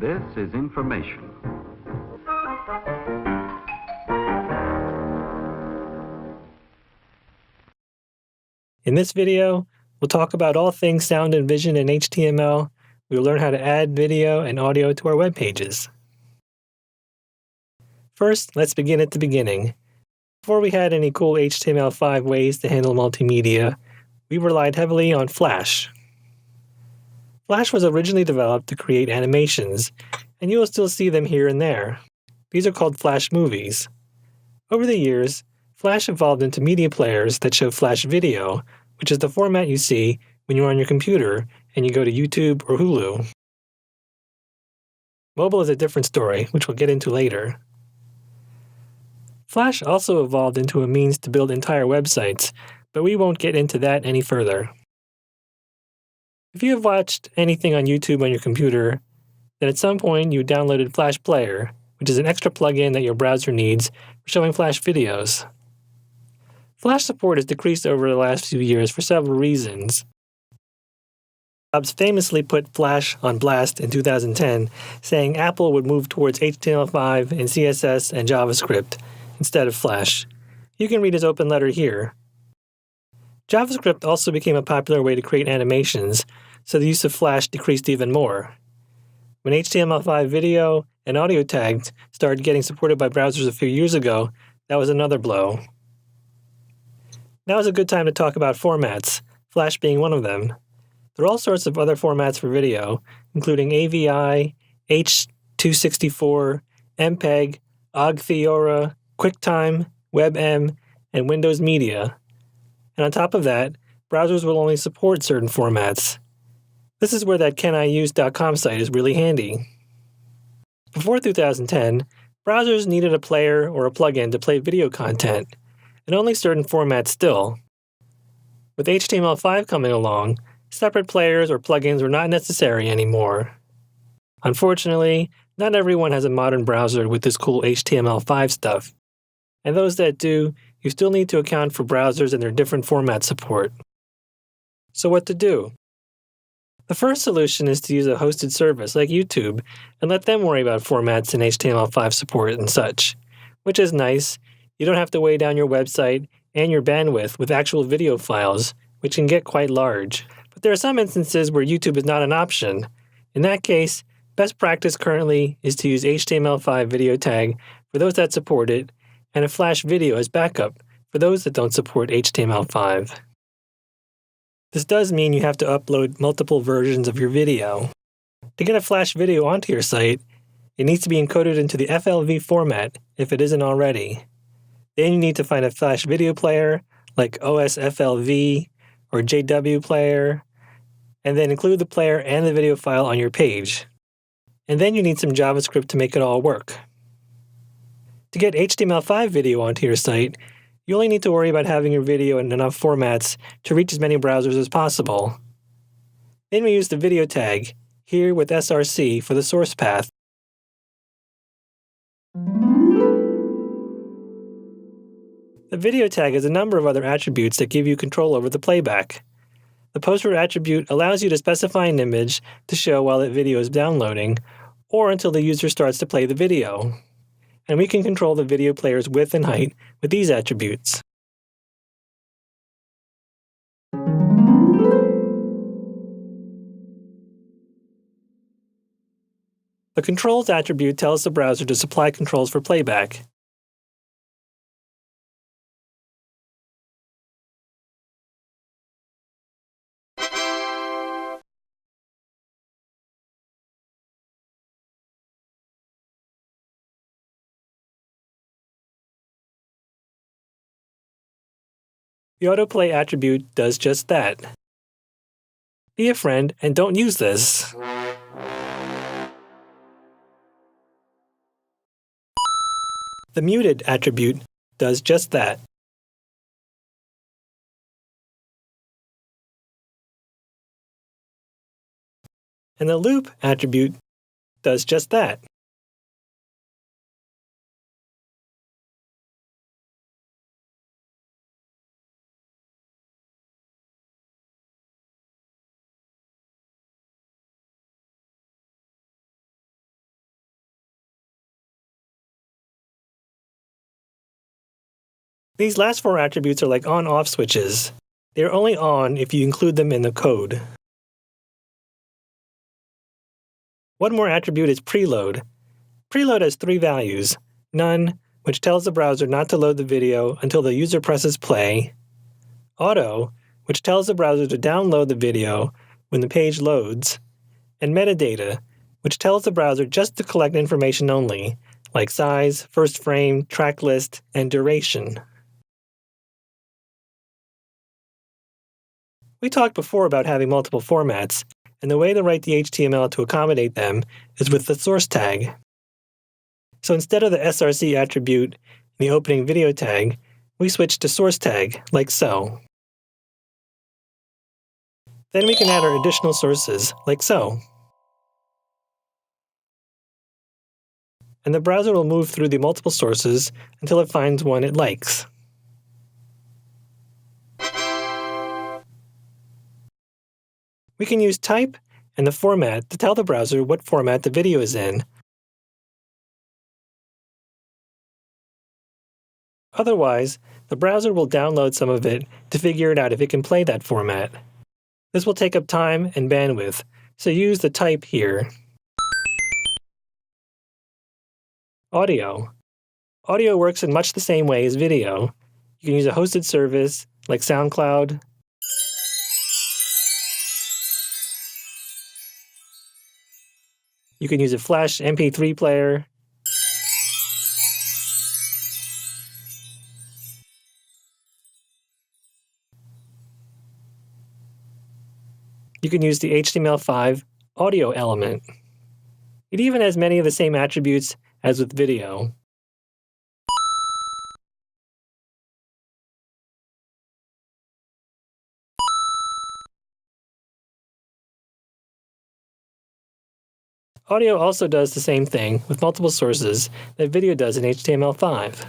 This is information. In this video, we'll talk about all things sound and vision in HTML. We'll learn how to add video and audio to our web pages. First, let's begin at the beginning. Before we had any cool HTML5 ways to handle multimedia, we relied heavily on Flash. Flash was originally developed to create animations, and you will still see them here and there. These are called Flash movies. Over the years, Flash evolved into media players that show Flash video, which is the format you see when you're on your computer and you go to YouTube or Hulu. Mobile is a different story, which we'll get into later. Flash also evolved into a means to build entire websites, but we won't get into that any further. If you have watched anything on YouTube on your computer, then at some point you downloaded Flash Player, which is an extra plugin that your browser needs for showing Flash videos. Flash support has decreased over the last few years for several reasons. Jobs famously put Flash on blast in 2010, saying Apple would move towards HTML5 and CSS and JavaScript instead of Flash. You can read his open letter here. JavaScript also became a popular way to create animations, so the use of Flash decreased even more. When HTML5 video and audio tags started getting supported by browsers a few years ago, that was another blow. Now is a good time to talk about formats, Flash being one of them. There are all sorts of other formats for video, including AVI, H.264, MPEG, OGG-Theora, QuickTime, WebM, and Windows Media. And on top of that, browsers will only support certain formats. This is where that caniuse.com site is really handy. Before 2010, browsers needed a player or a plugin to play video content, and only certain formats still. With HTML5 coming along, separate players or plugins were not necessary anymore. Unfortunately, not everyone has a modern browser with this cool HTML5 stuff, and those that do, you still need to account for browsers and their different format support. So what to do? The first solution is to use a hosted service like YouTube and let them worry about formats and HTML5 support and such, which is nice. You don't have to weigh down your website and your bandwidth with actual video files, which can get quite large. But there are some instances where YouTube is not an option. In that case, best practice currently is to use HTML5 video tag for those that support it, and a Flash video as backup for those that don't support HTML5. This does mean you have to upload multiple versions of your video. To get a Flash video onto your site, it needs to be encoded into the FLV format if it isn't already. Then you need to find a Flash video player like OSFLV or JW player, and then include the player and the video file on your page. And then you need some JavaScript to make it all work. To get HTML5 video onto your site, you only need to worry about having your video in enough formats to reach as many browsers as possible. Then we use the video tag, here with src for the source path. The video tag has a number of other attributes that give you control over the playback. The poster attribute allows you to specify an image to show while that video is downloading, or until the user starts to play the video. And we can control the video player's width and height with these attributes. The controls attribute tells the browser to supply controls for playback. The autoplay attribute does just that. Be a friend and don't use this. The muted attribute does just that. And the loop attribute does just that. These last four attributes are like on-off switches. They are only on if you include them in the code. One more attribute is preload. Preload has three values: none, which tells the browser not to load the video until the user presses play; auto, which tells the browser to download the video when the page loads; and metadata, which tells the browser just to collect information only, like size, first frame, track list, and duration. We talked before about having multiple formats, and the way to write the HTML to accommodate them is with the source tag. So instead of the src attribute in the opening video tag, we switch to source tag, like so. Then we can add our additional sources, like so. And the browser will move through the multiple sources until it finds one it likes. We can use type and the format to tell the browser what format the video is in. Otherwise, the browser will download some of it to figure it out if it can play that format. This will take up time and bandwidth, so use the type here. Audio. Audio works in much the same way as video. You can use a hosted service like SoundCloud. You can use a Flash MP3 player. You can use the HTML5 audio element. It even has many of the same attributes as with video. Audio also does the same thing with multiple sources that video does in HTML5.